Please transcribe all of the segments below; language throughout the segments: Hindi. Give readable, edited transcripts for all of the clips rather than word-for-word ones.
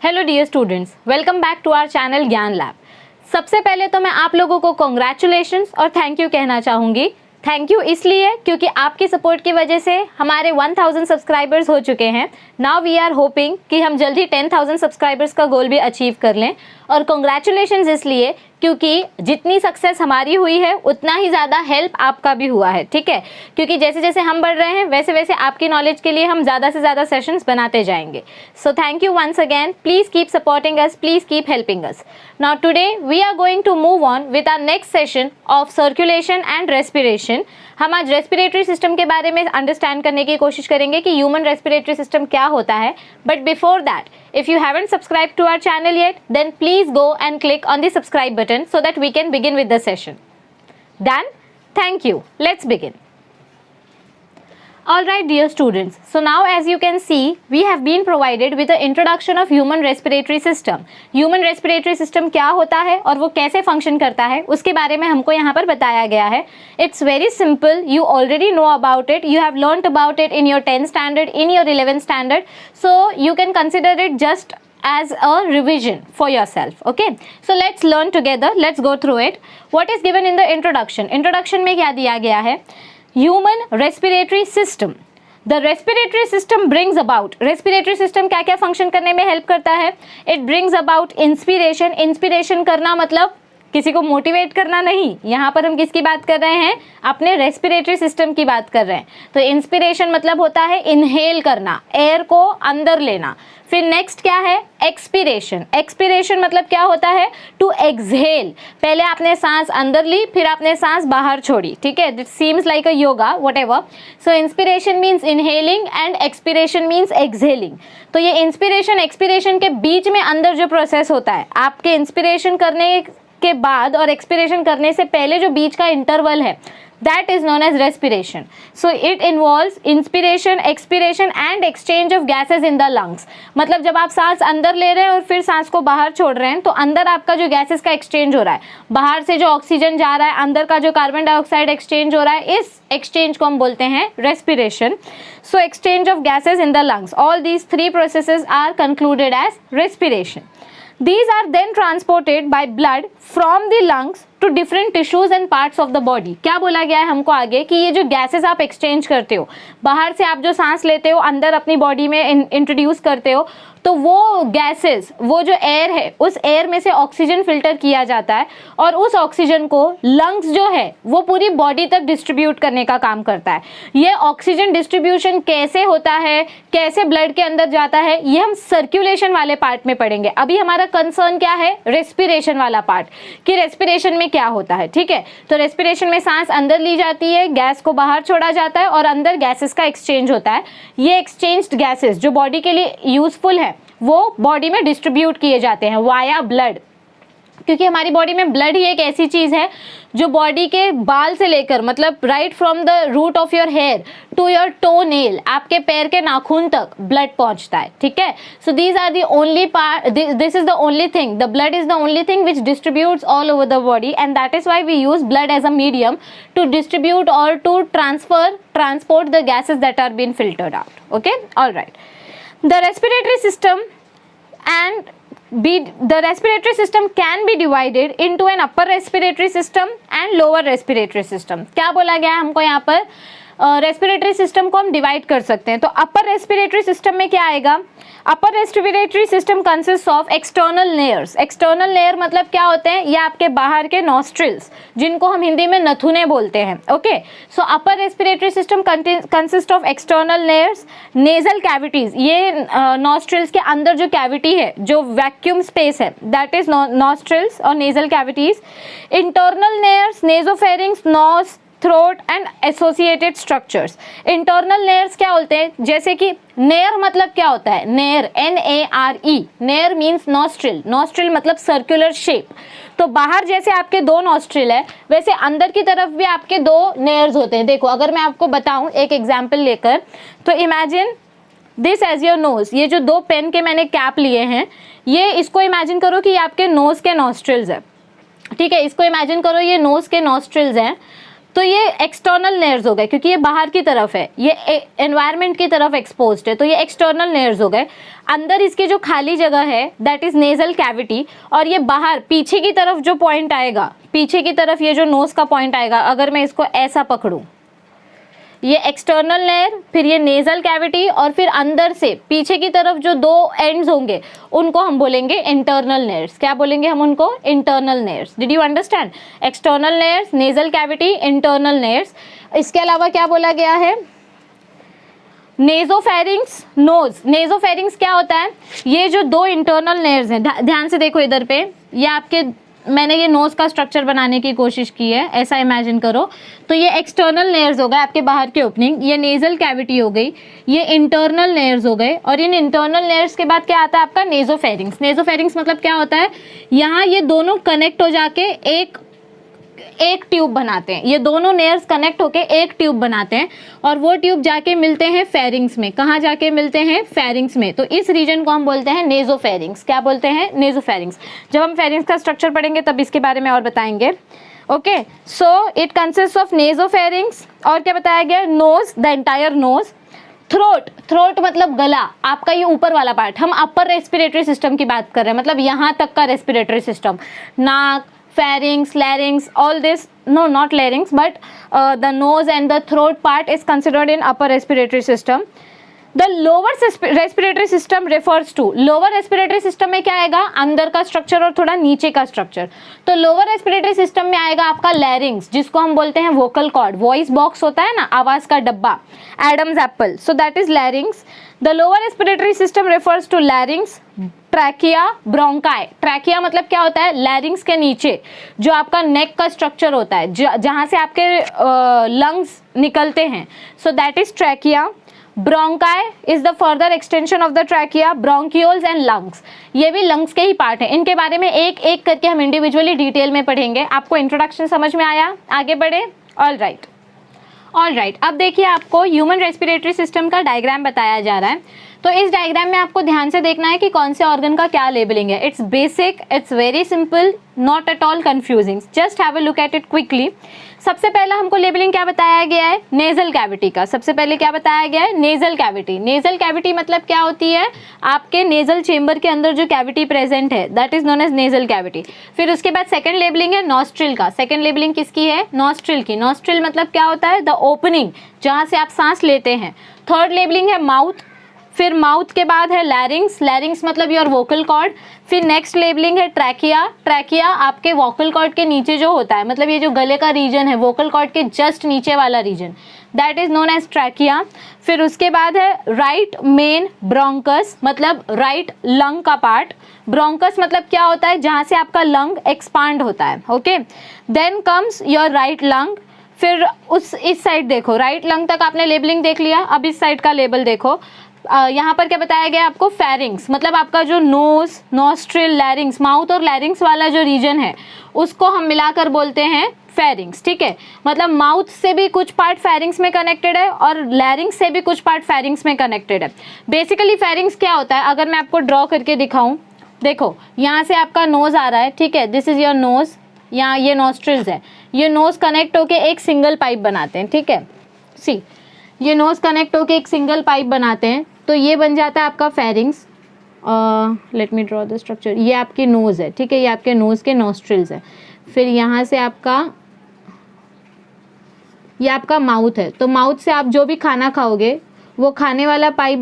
Hello dear students, welcome back to our channel Gyan lab. सबसे पहले तो मैं आप लोगों को कॉन्ग्रेचुलेशंस और थैंक यू कहना चाहूँगी। थैंक यू इसलिए क्योंकि आपकी सपोर्ट की वजह से हमारे 1000 सब्सक्राइबर्स हो चुके हैं। नाउ वी आर होपिंग कि हम जल्दी 10,000 सब्सक्राइबर्स का गोल भी अचीव कर लें। और कॉन्ग्रेचुलेशंस इसलिए क्योंकि जितनी सक्सेस हमारी हुई है उतना ही ज़्यादा हेल्प आपका भी हुआ है, ठीक है। क्योंकि जैसे जैसे हम बढ़ रहे हैं वैसे वैसे आपकी नॉलेज के लिए हम ज़्यादा से ज़्यादा सेशंस बनाते जाएंगे। So thank you once again, please keep supporting us, please keep helping us. Now today we are going to move on with our next session of circulation and respiration. हम आज रेस्पिरेटरी सिस्टम के बारे में अंडरस्टैंड करने की कोशिश करेंगे कि ह्यूमन रेस्पिरेटरी सिस्टम क्या होता है। But before that, if you haven't subscribed to our channel yet, then please go and click on the subscribe button so that we can begin with the session. Done? Thank you. Let's begin. Alright dear students, so now as you can see, we have been provided with the introduction of human respiratory system. Human respiratory system क्या होता है और वो कैसे function करता है उसके बारे में हमको यहाँ पर बताया गया है. It's very simple, you already know about it, you have learnt about it in your 10th standard, in your 11th standard, so you can consider it just as a revision for yourself. Okay, so let's learn together, let's go through it. What is given in the introduction? Introduction में क्या दिया गया है? Human respiratory system. The respiratory system brings about. Respiratory system क्या क्या function करने में help करता है? It brings about inspiration. Inspiration करना मतलब किसी को मोटिवेट करना नहीं। यहाँ पर हम किसकी बात कर रहे हैं? अपने रेस्पिरेटरी सिस्टम की बात कर रहे हैं। तो इंस्पिरेशन मतलब होता है इनहेल करना, एयर को अंदर लेना। फिर नेक्स्ट क्या है? एक्सपिरेशन। एक्सपिरेशन मतलब क्या होता है? To exhale. पहले आपने सांस अंदर ली, फिर आपने सांस बाहर छोड़ी, ठीक है। It seems like a yoga, whatever. So inspiration means inhaling and expiration means exhaling. तो ये इंस्पिरेशन एक्सपिरेशन के बीच में अंदर जो प्रोसेस होता है, आपके इंस्पिरेशन करने के बाद और एक्सपिरेशन करने से पहले जो बीच का इंटरवल है, that is known as respiration. So it involves inspiration, expiration and exchange of gases in the lungs. मतलब जब आप सांस अंदर ले रहे हैं और फिर सांस को बाहर छोड़ रहे हैं तो अंदर आपका जो गैसेस का एक्सचेंज हो रहा है, बाहर से जो ऑक्सीजन जा रहा है, अंदर का जो कार्बन डाइऑक्साइड एक्सचेंज हो रहा है, इस एक्सचेंज को हम बोलते हैं respiration. So exchange of gases in the lungs. All these three processes are concluded as respiration. These are then transported by blood from the lungs to different tissues and parts of the body. क्या बोला गया है हमको आगे कि ये जो गैसेस आप एक्सचेंज करते हो, बाहर से आप जो सांस लेते हो अंदर अपनी बॉडी में इंट्रोड्यूस करते हो, तो वो गैसेस, वो जो एयर है, उस एयर में से ऑक्सीजन फिल्टर किया जाता है और उस ऑक्सीजन को लंग्स जो है वो पूरी बॉडी तक डिस्ट्रीब्यूट करने का काम करता है। ये ऑक्सीजन डिस्ट्रीब्यूशन कैसे होता है, कैसे ब्लड के अंदर जाता है, ये हम सर्कुलेशन वाले पार्ट में पढ़ेंगे। अभी हमारा कंसर्न क्या है? रेस्पिरेशन वाला पार्ट, कि रेस्पिरेशन में क्या होता है, ठीक है। तो रेस्पिरेशन में सांस अंदर ली जाती है, गैस को बाहर छोड़ा जाता है और अंदर गैसेस का एक्सचेंज होता है। ये एक्सचेंज्ड गैसेस जो बॉडी के लिए यूजफुल है वो बॉडी में डिस्ट्रीब्यूट किए जाते हैं वाया ब्लड, क्योंकि हमारी बॉडी में ब्लड ही एक ऐसी चीज़ है जो बॉडी के बाल से लेकर, मतलब right from the root of your hair to your toe nail, आपके पैर के नाखून तक ब्लड पहुंचता है, ठीक है। So these are the only part, this is the only thing, the blood is the only thing which distributes all over the body and that is why we use blood as a medium to distribute और to transport the gases that are been filtered out. Okay, all right. The respiratory system can be divided into an upper respiratory system and lower respiratory system. क्या बोला गया है हमको यहाँ पर? रेस्पिरेटरी सिस्टम को हम डिवाइड कर सकते हैं। तो अपर रेस्पिरेटरी सिस्टम में क्या आएगा? अपर respiratory system consist of external layers. External layer मतलब क्या होते हैं? ये आपके बाहर के नॉस्ट्रिल्स, जिनको हम हिंदी में नथुने बोलते हैं। Okay, so upper respiratory system consist of external layers, nasal cavities, ये नॉस्ट्रिल्स के अंदर जो कैविटी है, जो वैक्यूम स्पेस है, दैट इज नॉस्ट्रिल्स और nasal cavities. Internal layers, nasopharynx, nose, throat and associated structures. Internal layers क्या होते हैं? जैसे कि नेयर मतलब क्या होता है? Near, NARE, near means nostril. Nostril मतलब सर्कुलर शेप। तो बाहर जैसे आपके दो नॉस्ट्रिल है, वैसे अंदर की तरफ भी आपके दो नेयर्स होते हैं। देखो, अगर मैं आपको बताऊं एक एग्जाम्पल लेकर, तो imagine this as your nose. ये जो दो पेन के मैंने कैप लिए हैं, ये इसको इमेजिन करो कि ये आपके नोज के नॉस्ट्रिल्स है, ठीक है। इसको इमेजिन करो ये नोज के नॉस्ट्रिल्स हैं। तो ये एक्सटर्नल लेयर्स हो गए, क्योंकि ये बाहर की तरफ है, ये एनवायरनमेंट की तरफ एक्सपोज्ड है, तो ये एक्सटर्नल लेयर्स हो गए। अंदर इसकी जो खाली जगह है दैट इज नेजल कैविटी, और ये बाहर पीछे की तरफ जो पॉइंट आएगा, पीछे की तरफ ये जो नोज का पॉइंट आएगा, अगर मैं इसको ऐसा पकड़ूं, ये एक्सटर्नल लेयर, फिर ये नेजल कैविटी, और फिर अंदर से पीछे की तरफ जो दो एंड्स होंगे उनको हम बोलेंगे इंटरनल लेयर्स। क्या बोलेंगे हम उनको? Internal layers. Did you understand? External layers, nasal cavity, internal layers. इसके अलावा क्या बोला गया है? Nasopharynx, knows. नेजोफेरिंग्स क्या होता है? ये जो दो इंटरनल लेयर्स हैं, ध्यान से देखो इधर पे, ये आपके, मैंने ये नोज का स्ट्रक्चर बनाने की कोशिश की है, ऐसा इमेजिन करो। तो ये एक्सटर्नल लेयर्स हो गए आपके बाहर के ओपनिंग, ये नेजल कैविटी हो गई, ये इंटरनल लेयर्स हो गए, और इन इंटरनल लेयर्स के बाद क्या आता है आपका? नेजोफेरिंग्स। नेजोफेरिंग्स मतलब क्या होता है? यहाँ ये दोनों कनेक्ट हो जाके एक ट्यूब बनाते हैं, ये दोनों लेयर्स कनेक्ट होके एक ट्यूब बनाते हैं, और वो ट्यूब जाके मिलते हैं फेरिंग्स में। कहाँ जाके मिलते हैं? फेरिंग्स में। तो इस रीजन को हम बोलते हैं नेजोफेरिंग्स। क्या बोलते हैं? नेजोफेरिंग्स। जब हम फेरिंग्स का स्ट्रक्चर पढ़ेंगे तब इसके बारे में और बताएंगे। Okay, so it consist of nasopharynx, और क्या बताया गया? Nose, the entire nose. Throat, throat मतलब गला, आपका ये ऊपर वाला पार्ट। हम अपर रेस्पिरेटरी सिस्टम की बात कर रहे हैं, मतलब यहाँ तक का रेस्पिरेटरी सिस्टम, नाक, pharynx, larynx, all this, no, not larynx, but the nose and the throat part is considered in upper respiratory system. The lower respiratory system refers to, lower respiratory system में क्या आएगा? अंदर का स्ट्रक्चर और थोड़ा नीचे का स्ट्रक्चर। तो lower respiratory system में आएगा आपका larynx, जिसको हम बोलते हैं vocal cord, वॉइस बॉक्स होता है ना, आवाज का डब्बा, Adam's apple, so that is larynx. The lower respiratory system refers to larynx, trachea, bronchi. Trachea मतलब क्या होता है? लैरिंग्स के नीचे जो आपका नेक का स्ट्रक्चर होता है, जहाँ से आपके लंग्स निकलते हैं, सो that is trachea. Bronchi is the further extension of the trachea, bronchioles and lungs, ये भी लंग्स के ही पार्ट है। इनके बारे में एक एक करके हम इंडिविजुअली डिटेल में पढ़ेंगे। आपको इंट्रोडक्शन समझ में आया? आगे बढ़े? ऑल राइट, अब देखिए आपको ह्यूमन रेस्पिरेटरी सिस्टम का डायग्राम बताया जा रहा है। तो इस डायग्राम में आपको ध्यान से देखना है कि कौन से ऑर्गन का क्या लेबलिंग है। It's basic, it's very simple, not at all confusing, just have a look at it quickly. सबसे पहला हमको लेबलिंग क्या बताया गया है? नेजल कैविटी का। सबसे पहले क्या बताया गया है? Nasal cavity. नेजल कैविटी मतलब क्या होती है? आपके नेजल चेंबर के अंदर जो कैविटी प्रेजेंट है that is known as nasal cavity. फिर उसके बाद सेकंड लेबलिंग है नॉस्ट्रिल का। सेकंड लेबलिंग किसकी है? नॉस्ट्रिल की। नॉस्ट्रिल मतलब क्या होता है? द ओपनिंग, जहाँ से आप सांस लेते हैं। थर्ड लेबलिंग है माउथ, फिर माउथ के बाद है लैरिंग्स, लैरिंग्स मतलब योर वोकल कॉर्ड। फिर नेक्स्ट लेबलिंग है ट्रैकिया। ट्रैकिया आपके वोकल कॉर्ड के नीचे जो होता है, मतलब ये जो गले का रीजन है, वोकल कॉर्ड के जस्ट नीचे वाला region, that is known as trachea. फिर उसके बाद है राइट मेन ब्रोंकस, मतलब राइट लंग का पार्ट। ब्रोंकस मतलब क्या होता है? जहाँ से आपका लंग एक्सपांड होता है। Okay, then comes your right lung. फिर इस साइड देखो, राइट लंग तक आपने लेबलिंग देख लिया, अब इस साइड का लेबल देखो। यहाँ पर क्या बताया गया आपको? फेरिंग्स, मतलब आपका जो नोज, नॉस्ट्रिल, लैरिंग्स, माउथ और लैरिंग्स वाला जो रीजन है उसको हम मिलाकर बोलते हैं फेरिंग्स। ठीक है, मतलब माउथ से भी कुछ पार्ट फेरिंग्स में कनेक्टेड है और लैरिंग्स से भी कुछ पार्ट फेरिंग्स में कनेक्टेड है। बेसिकली फेरिंग्स क्या होता है, अगर मैं आपको ड्रॉ करके दिखाऊं, देखो यहाँ से आपका नोज आ रहा है, ठीक है, दिस इज योर नोज, यहाँ ये नॉस्ट्रिल्स है, ये नोज कनेक्ट होके एक सिंगल पाइप बनाते हैं। ठीक है, सी, ये नोज कनेक्ट होके एक सिंगल पाइप बनाते हैं, तो ये बन जाता है आपका pharynx. Let me draw the structure. ये आपकी नोज़ है, ठीक है, ये आपके नोज़ के नॉस्ट्रिल्स है। फिर यहाँ से आपका, ये आपका माउथ है, तो माउथ से आप जो भी खाना खाओगे वो खाने वाला पाइप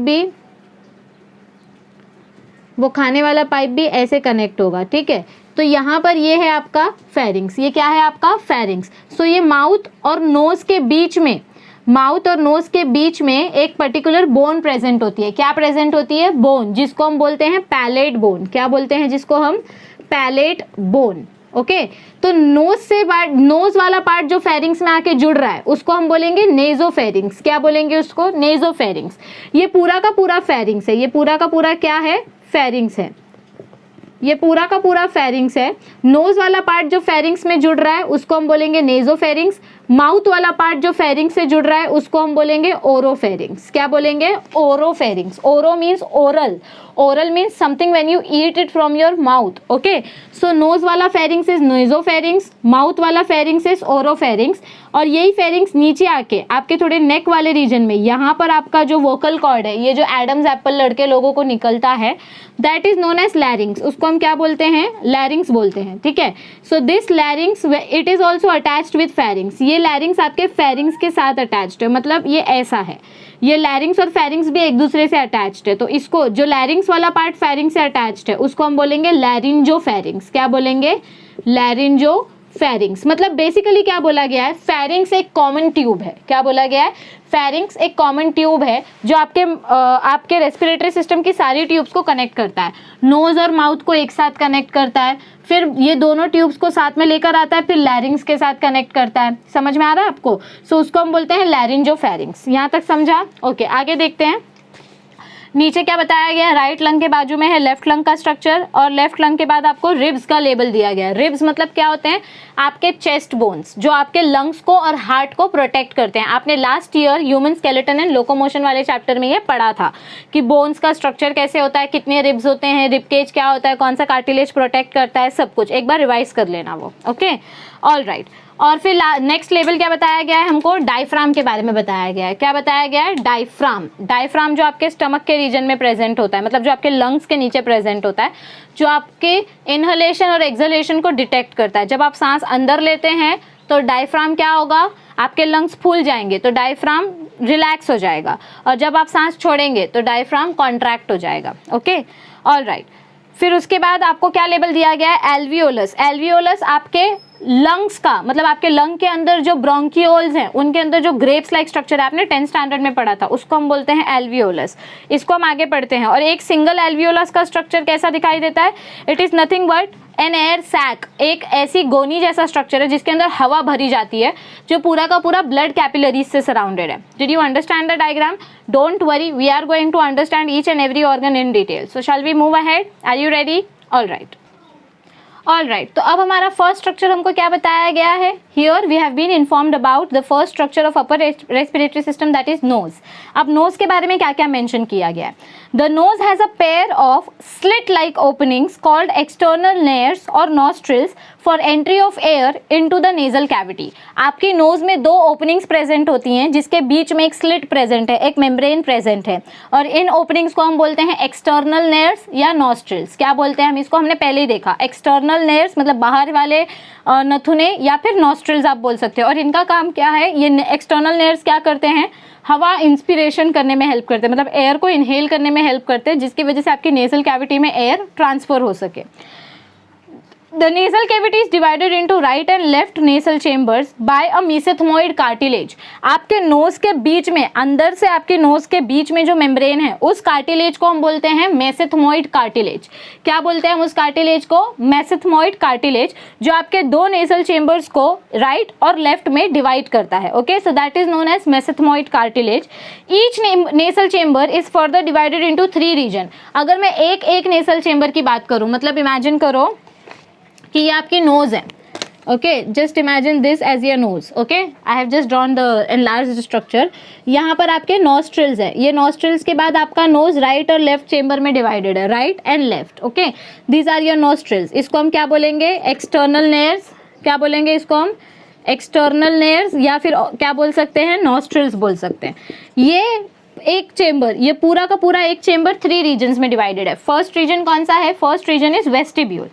भी ऐसे कनेक्ट होगा। ठीक है, तो यहाँ पर ये है आपका फेरिंग्स। ये क्या है आपका? फेरिंग्स। सो ये माउथ और नोज के बीच में, माउथ और नोज के बीच में एक पर्टिकुलर बोन प्रेजेंट होती है। क्या प्रेजेंट होती है? बोन, जिसको हम बोलते हैं पैलेट बोन। क्या बोलते हैं जिसको हम? Palate bone. ओके, तो नोज वाला पार्ट जो फेरिंग्स में आके जुड़ रहा है उसको हम बोलेंगे नेजोफेरिंग्स। क्या बोलेंगे उसको? नेजोफेरिंग्स। ये पूरा का पूरा फेरिंग्स है, ये पूरा का पूरा क्या है? फेरिंग्स है, ये पूरा का पूरा फेरिंग्स है। नोज वाला पार्ट जो फेरिंग्स में जुड़ रहा है उसको हम बोलेंगे नेजोफेरिंग्स। माउथ वाला पार्ट जो फेरिंग्स से जुड़ रहा है उसको हम बोलेंगे ओरोफेरिंग्स। क्या बोलेंगे? Oropharynx. Oro means oral, oral means something when you eat it from your mouth, okay. So nose वाला फेरिंग्स इज नोजोफेरिंग्स, माउथ वाला फेरिंग्स इज ओरोफेरिंग्स, और यही फेरिंग्स नीचे आके आपके थोड़े नेक वाले रीजन में यहाँ पर आपका जो वोकल कॉर्ड है, ये जो एडम्स एप्पल लड़के लोगों को निकलता है, that is known as larynx, उसको हम क्या बोलते हैं, लैरिंग्स बोलते हैं, ठीक है। So this लैरिंग्स it is also attached with pharynx, ये लैरिंग्स आपके फेरिंग्स के साथ अटैच्ड है, मतलब ये ऐसा है, ये लैरिंग्स और फेरिंग्स भी एक दूसरे से अटैच्ड है। तो इसको जो लैरिंग्स वाला पार्ट फेरिंग्स से अटैच्ड है उसको हम बोलेंगे लैरिंजोफेरिंग्स। क्या बोलेंगे, लैरिंजोफेरिंग्स। मतलब बेसिकली क्या बोला गया है, फेरिंग्स एक कॉमन ट्यूब है। क्या बोला गया है, फेरिंग्स एक कॉमन ट्यूब है जो आपके रेस्पिरेटरी सिस्टम की सारी ट्यूब्स को कनेक्ट करता है, नोज और माउथ को एक साथ कनेक्ट करता है, फिर ये दोनों ट्यूब्स को साथ में लेकर आता है, फिर लैरिंग्स के साथ कनेक्ट करता है। समझ में आ रहा है आपको? सो उसको हम बोलते हैं लैरिंजोफेरिंग्स। यहाँ तक समझा? ओके, आगे देखते हैं। नीचे क्या बताया गया है, राइट लंग के बाजू में है लेफ्ट लंग का स्ट्रक्चर, और लेफ्ट लंग के बाद आपको रिब्स का लेबल दिया गया है। रिब्स मतलब क्या होते हैं, आपके चेस्ट बोन्स जो आपके लंग्स को और हार्ट को प्रोटेक्ट करते हैं। आपने last year human skeleton and locomotion वाले चैप्टर में ये पढ़ा था कि बोन्स का स्ट्रक्चर कैसे होता है, कितने रिब्स होते हैं, रिब केज क्या होता है, कौन सा कार्टिलेज प्रोटेक्ट करता है, सब कुछ एक बार रिवाइज कर लेना वो, ओके। ऑल राइट, और फिर नेक्स्ट लेवल क्या बताया गया है हमको, डायफ्राम के बारे में बताया गया है। क्या बताया गया है, डायफ्राम। डायफ्राम जो आपके स्टमक के रीजन में प्रेजेंट होता है, मतलब जो आपके लंग्स के नीचे प्रेजेंट होता है, जो आपके इनहलेशन और एक्सहलेशन को डिटेक्ट करता है। जब आप सांस अंदर लेते हैं तो डायफ्राम क्या होगा, आपके लंग्स फूल जाएंगे तो डायफ्राम रिलैक्स हो जाएगा, और जब आप सांस छोड़ेंगे तो डायफ्राम कॉन्ट्रैक्ट हो जाएगा, ओके। ऑल राइट, फिर उसके बाद आपको क्या लेबल दिया गया है, एल्वियोलस। एल्वियोलस आपके लंग्स का, मतलब आपके लंग के अंदर जो ब्रोंकियोल्स हैं उनके अंदर जो ग्रेप्स लाइक स्ट्रक्चर है, आपने 10th स्टैंडर्ड में पढ़ा था, उसको हम बोलते हैं एल्वियोलस। इसको हम आगे पढ़ते हैं। और एक सिंगल एल्वियोलस का स्ट्रक्चर कैसा दिखाई देता है, it is nothing but an air sac. एक ऐसी गोनी जैसा स्ट्रक्चर है जिसके अंदर हवा भरी जाती है, जो पूरा का पूरा ब्लड कैपिलरीज से सराउंडेड है। Did you understand the diagram? Don't worry, we are going to understand each and every organ in detail. So shall we move ahead? Are you ready? All right, all right. तो अब हमारा फर्स्ट स्ट्रक्चर हमको क्या बताया गया है, here we have been informed about the first structure of upper respiratory system, that is nose. अब नोज के बारे में क्या क्या मेंशन किया गया है, the nose has a pair of slit like openings called external nares और nostrils for entry of air into the nasal cavity. आपकी नोज में दो ओपनिंग्स प्रेजेंट होती हैं जिसके बीच में एक स्लिट प्रेजेंट है, एक मेम्ब्रेन प्रेजेंट है, और इन ओपनिंग्स को हम बोलते हैं एक्सटर्नल नेयर्स या नॉस्ट्रिल्स। क्या बोलते हैं हम इसको, हमने पहले ही देखा, एक्सटर्नल नेयर्स मतलब बाहर वाले नथुने, या फिर नॉस्ट्रिल्स आप बोल सकते हो। और इनका काम क्या है, ये एक्सटर्नल नेयर्स क्या करते हैं, हवा इंस्पिरेशन करने में हेल्प करते हैं, मतलब एयर को इनहेल करने में हेल्प करते हैं, जिसकी वजह से आपकी नेजल कैविटी में एयर ट्रांसफर हो सके। The nasal cavity is divided into right and left nasal chambers by a mesenteroid cartilage. आपके नोज के बीच में, अंदर से आपके नोज के बीच में जो मेम्ब्रेन है, उस कार्टिलेज को हम बोलते हैं मेसेंथेरोइड कार्टिलेज। क्या बोलते हैं हम उस कार्टिलेज को, मेसेंथेरोइड कार्टिलेज, जो आपके दो नेसल चेम्बर्स को राइट और लेफ्ट में डिवाइड करता है, okay. So that is known as mesethmoid cartilage. Each nasal chamber is further divided into 3 region. अगर मैं एक नेसल चेम्बर की बात करूँ, मतलब इमेजिन करो कि ये आपकी नोज है, okay, just imagine this as your nose, okay. I have just drawn the enlarged structure. यहाँ पर आपके नॉस्ट्रिल्स है, ये नॉस्ट्रिल्स के बाद आपका नोज राइट और लेफ्ट चेम्बर में डिवाइडेड है, right and left, okay. These are your nostrils. इसको हम क्या बोलेंगे, एक्सटर्नल नेयर्स। क्या बोलेंगे इसको हम, एक्सटर्नल नेयर्स, या फिर क्या बोल सकते हैं, नॉस्ट्रिल्स बोल सकते हैं। ये एक चेम्बर, ये पूरा का पूरा एक चेम्बर 3 रीजन्स में डिवाइडेड है। फर्स्ट रीजन कौन सा है, first region is vestibule.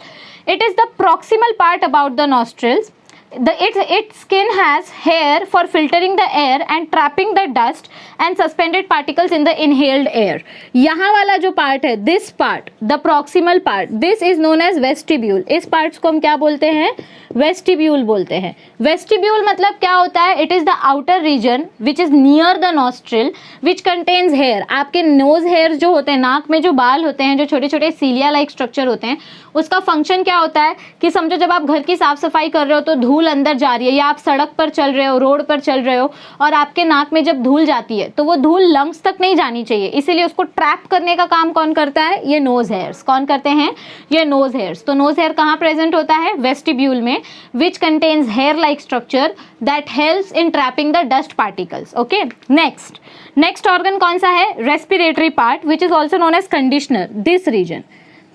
It is the proximal part about the nostrils. Its skin has hair for filtering the air and trapping the dust and suspended particles in the inhaled air. यहाँ वाला जो part है, this part, the proximal part, this is known as vestibule. इस parts को हम क्या बोलते हैं, वेस्टिब्यूल बोलते हैं। वेस्टिब्यूल मतलब क्या होता है, it is the outer region which is near the nostril which contains hair. आपके नोज हेयर जो होते हैं, नाक में जो बाल होते हैं, जो छोटे छोटे सीलिया लाइक स्ट्रक्चर होते हैं, उसका फंक्शन क्या होता है कि समझो जब आप घर की साफ सफाई कर रहे हो तो धूल धूल अंदर जा रही है, या आप सड़क पर चल रहे हो, रोड पर चल रहे हो, और आपके नाक में जब धूल जाती है तो वो धूल लंग्स तक नहीं जानी चाहिए, इसीलिए उसको ट्रैप करने का काम कौन करता है? ये नोज हेयर्स। कौन करते हैं? ये नोज हेयर्स। तो नोज हेयर कहाँ प्रेजेंट होता है? वेस्टिब्यूल में, which contains hair like structure that helps in trapping the dust particles. Okay, next organ कौन सा है? Respiratory part, which is also known as conditioner.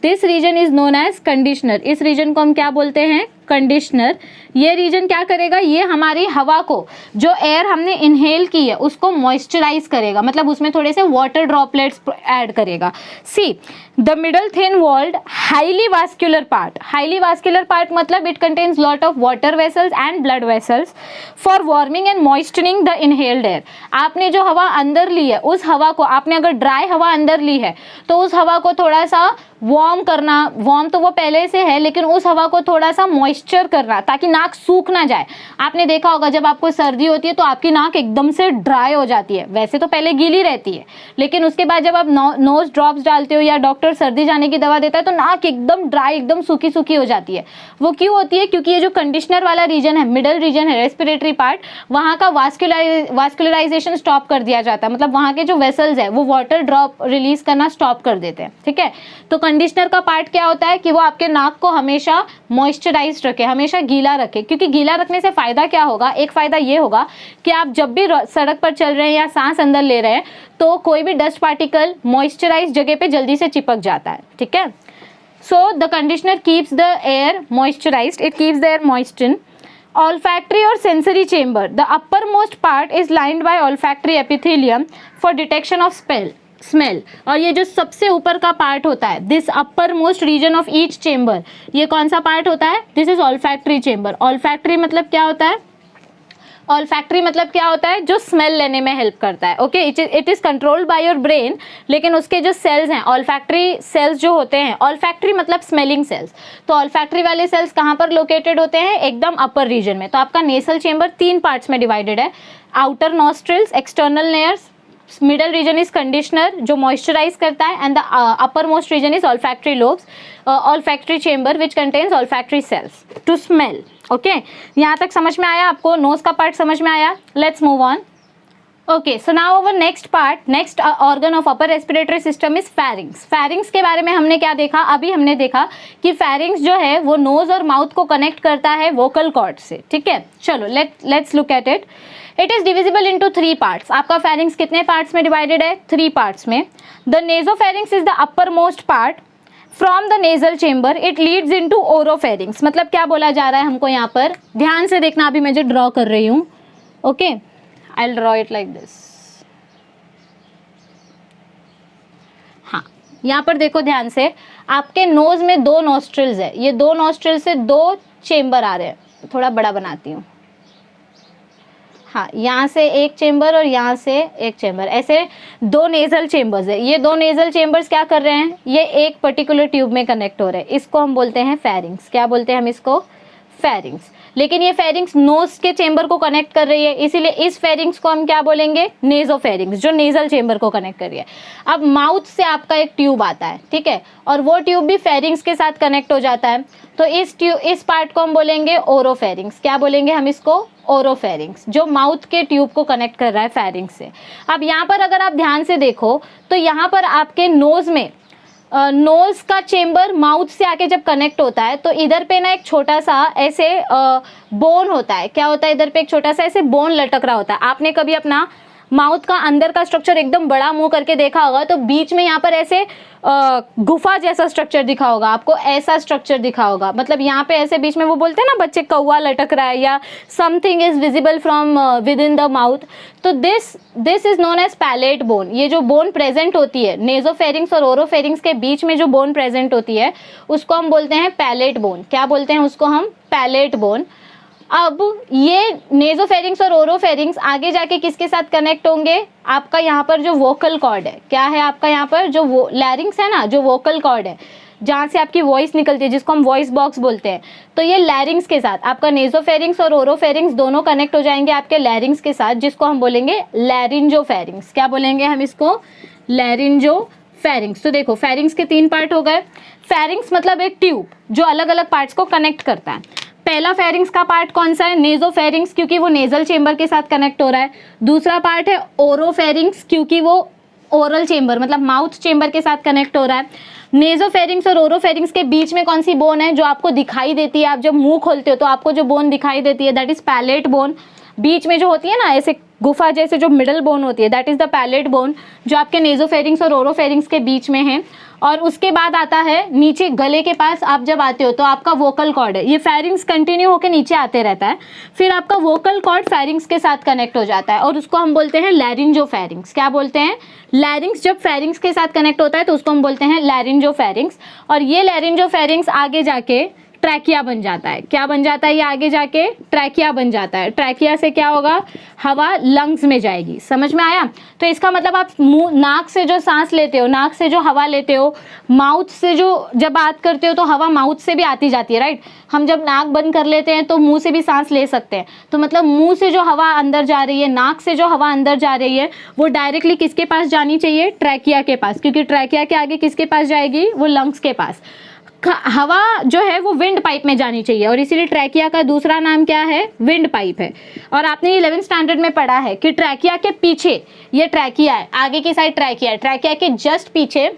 This region is known as conditioner. इस रीजन को हम क्या बोलते हैं? कंडीशनर। ये रीजन क्या करेगा? ये हमारी हवा को, जो एयर हमने इनहेल की है उसको मॉइस्चराइज करेगा, मतलब उसमें थोड़े से वाटर ड्रॉपलेट्स ऐड करेगा। See the middle thin walled highly vascular part मतलब it contains lot of water vessels and blood vessels for warming and moisturing the inhaled air. आपने जो हवा अंदर ली है, उस हवा को आपने अगर ड्राई हवा अंदर ली है तो उस हवा को थोड़ा सा वार्म करना, वार्म तो वो पहले से है लेकिन उस हवा को थोड़ा सा मॉइस्चर करना ताकि नाक सूख ना जाए। आपने देखा होगा जब आपको सर्दी होती है तो आपकी नाक एकदम से ड्राई हो जाती है, वैसे तो पहले गीली रहती है लेकिन उसके बाद जब आप नोज ड्रॉप्स डालते हो या डॉक्टर सर्दी जाने की दवा देता है तो नाक एकदम ड्राई, एकदम सूखी सूखी हो जाती है। वो क्यों होती है? क्योंकि ये जो कंडीशनर वाला रीजन है, मिडल रीजन है, रेस्पिरेटरी पार्ट, वहाँ का वास्कुलराइजेशन स्टॉप कर दिया जाता है, मतलब वहाँ के जो वेसल्स है वो वाटर ड्रॉप रिलीज करना स्टॉप कर देते हैं। ठीक है, तो कंडीशनर का पार्ट क्या होता है कि वो आपके नाक को हमेशा मॉइस्चराइज रखे, हमेशा गीला रखे। क्योंकि गीला रखने से फायदा क्या होगा? एक फायदा ये होगा कि आप जब भी सड़क पर चल रहे हैं या सांस अंदर ले रहे हैं तो कोई भी डस्ट पार्टिकल मॉइस्चराइज जगह पे जल्दी से चिपक जाता है। ठीक है, so the conditioner keeps the air moisturised, it keeps the air moisture. Olfactory or sensory chamber, the uppermost part is lined by olfactory epithelium for detection of smell। और ये जो सबसे ऊपर का पार्ट होता है, this upper most region of each chamber, ये कौन सा पार्ट होता है? This is olfactory chamber. Olfactory मतलब क्या होता है? ऑल्फैक्टरी मतलब क्या होता है? जो स्मेल लेने में हेल्प करता है। Okay, it is controlled by your brain, लेकिन उसके जो सेल्स हैं, ऑल्फैक्टरी सेल्स जो होते हैं, ऑल्फैक्टरी मतलब स्मेलिंग सेल्स, तो ऑल्फैक्टरी वाले सेल्स कहाँ पर लोकेटेड होते हैं? एकदम अपर रीजन में। तो आपका नेसल चेम्बर 3 पार्ट्स में डिवाइडेड है, outer nostrils, external layers, middle region is conditioner जो मॉइस्चराइज करता है, and the upper most region is olfactory lobes, olfactory chamber which contains olfactory cells to smell. Okay, यहाँ तक समझ में आया आपको? नोज का पार्ट समझ में आया? Let's move on. Okay, so now our next organ of upper respiratory system is pharynx. Pharynx के बारे में हमने क्या देखा? अभी हमने देखा कि फेरिंग्स जो है वो नोज और माउथ को कनेक्ट करता है वोकल कॉर्ड से। ठीक है, चलो let's look at it. It is divisible into 3 parts. आपका फेरिंग्स कितने पार्ट्स में डिवाइडेड है? 3 पार्ट्स में। The nasopharynx is the upper most part. From the nasal chamber it leads into oropharynx. मतलब क्या बोला जा रहा है हमको यहाँ पर? ध्यान से देखना, अभी मैं जो ड्रॉ कर रही हूँ। Okay, I will draw it like this. हाँ, यहाँ पर देखो ध्यान से, आपके नोज में 2 नॉस्ट्रिल्स है, ये 2 नॉस्ट्रिल से 2 चेम्बर आ रहे हैं। थोड़ा बड़ा बनाती हूँ। हाँ, यहाँ से एक चेम्बर और यहाँ से एक चेम्बर, ऐसे 2 नेजल चेम्बर्स है। ये 2 नेजल चेम्बर्स क्या कर रहे हैं? ये एक पर्टिकुलर ट्यूब में कनेक्ट हो रहे हैं। इसको हम बोलते हैं फेरिंग्स। क्या बोलते हैं हम इसको? फेरिंग्स। लेकिन ये फेरिंग्स नोज के चेम्बर को कनेक्ट कर रही है, इसीलिए इस फेरिंग्स को हम क्या बोलेंगे? नेजोफेरिंग्स, जो नेजल चेम्बर को कनेक्ट कर रही है। अब माउथ से आपका एक ट्यूब आता है, ठीक है, और वो ट्यूब भी फेरिंग्स के साथ कनेक्ट हो जाता है, तो इस पार्ट को हम बोलेंगे ओरोफेरिंग्स। क्या बोलेंगे हम इसको? ओरोफेरिंग्स, जो माउथ के ट्यूब को कनेक्ट कर रहा है फेरिंग्स से। अब यहाँ पर अगर आप ध्यान से देखो तो यहाँ पर आपके नोज में नोज का चेम्बर माउथ से आके जब कनेक्ट होता है तो इधर पे ना एक छोटा सा ऐसे बोन होता है। क्या होता है? इधर पे एक छोटा सा ऐसे बोन लटक रहा होता है। आपने कभी अपना माउथ का अंदर का स्ट्रक्चर एकदम बड़ा मुंह करके देखा होगा तो बीच में यहाँ पर ऐसे गुफा जैसा स्ट्रक्चर दिखा होगा आपको, ऐसा स्ट्रक्चर दिखा होगा। मतलब यहाँ पे ऐसे बीच में वो बोलते हैं ना बच्चे, कौवा लटक रहा है या something is visible from with in the mouth, तो this is known as palate bone. ये जो बोन प्रेजेंट होती है नेजोफेरिंग्स और ओरोफेरिंग्स के बीच में, जो बोन प्रेजेंट होती है उसको हम बोलते हैं पैलेट बोन। क्या बोलते हैं उसको हम? Palate bone. अब ये नेजोफेरिंग्स और ओरोफेरिंग्स आगे जाके किसके साथ कनेक्ट होंगे? आपका यहाँ पर जो वोकल कॉर्ड है, क्या है आपका यहाँ पर जो लैरिंग्स है ना, जो वोकल कॉर्ड है जहाँ से आपकी वॉइस निकलती है, जिसको हम वॉइस बॉक्स बोलते हैं, तो ये लैरिंग्स के साथ आपका नेजोफेरिंग्स और ओरोफेरिंग्स दोनों कनेक्ट हो जाएंगे आपके लैरिंग्स के साथ, जिसको हम बोलेंगे लैरिंजोफेरिंग्स। क्या बोलेंगे हम इसको? लैरिंजोफेरिंग्स। तो देखो फेरिंग्स के 3 पार्ट हो गए। फेरिंग्स मतलब एक ट्यूब जो अलग अलग पार्ट्स को कनेक्ट करता है। पहला फेरिंग्स का पार्ट कौन सा है? नेजोफेरिंग्स, क्योंकि वो नेजल चेंबर के साथ कनेक्ट हो रहा है। दूसरा पार्ट है ओरोफेरिंग्स, क्योंकि वो ओरल चेंबर मतलब माउथ चेंबर के साथ कनेक्ट हो रहा है। नेजोफेरिंग्स और ओरोफेरिंग्स के बीच में कौन सी बोन है जो आपको दिखाई देती है? आप जब मुंह खोलते हो तो आपको जो बोन दिखाई देती है दैट इज पैलेट बोन। बीच में जो होती है ना ऐसे गुफा जैसे जो मिडल बोन होती है that is the palate bone, जो आपके नेजोफेरिंग्स और ओरोफेरिंग्स के बीच में है। और उसके बाद आता है नीचे गले के पास आप जब आते हो तो आपका वोकल कॉर्ड है, ये फेरिंग्स कंटिन्यू होकर नीचे आते रहता है, फिर आपका वोकल कॉर्ड फेरिंग्स के साथ कनेक्ट हो जाता है और उसको हम बोलते हैं लैरिंजोफेरिंग्स। क्या बोलते हैं? लैरिंग्स जब फेरिंग्स के साथ कनेक्ट होता है तो उसको हम बोलते हैं लैरिंजोफेरिंग्स। और ये लैरिंजोफेरिंग्स आगे जाके ट्रैकिया बन जाता है। क्या बन जाता है? ये आगे जाके ट्रैकिया बन जाता है। ट्रैकिया से क्या होगा? हवा लंग्स में जाएगी। समझ में आया? तो इसका मतलब आप मुंह नाक से जो सांस लेते हो, नाक से जो हवा लेते हो, माउथ से जो जब बात करते हो तो हवा माउथ से भी आती जाती है, राइट। हम जब नाक बंद कर लेते हैं तो मुंह से भी सांस ले सकते हैं। तो मतलब मुंह से जो हवा अंदर जा रही है, नाक से जो हवा अंदर जा रही है वो डायरेक्टली किसके पास जानी चाहिए? ट्रैकिया के पास, क्योंकि ट्रैकिया के आगे किसके पास जाएगी? वो लंग्स के पास। हवा जो है वो विंड पाइप में जानी चाहिए और इसीलिए ट्रैकिया का दूसरा नाम क्या है? विंड पाइप है। और आपने 11th स्टैंडर्ड में पढ़ा है कि ट्रैकिया के पीछे ये ट्रैकिया है, आगे की साइड ट्रैकिया है, ट्रैकिया के जस्ट पीछे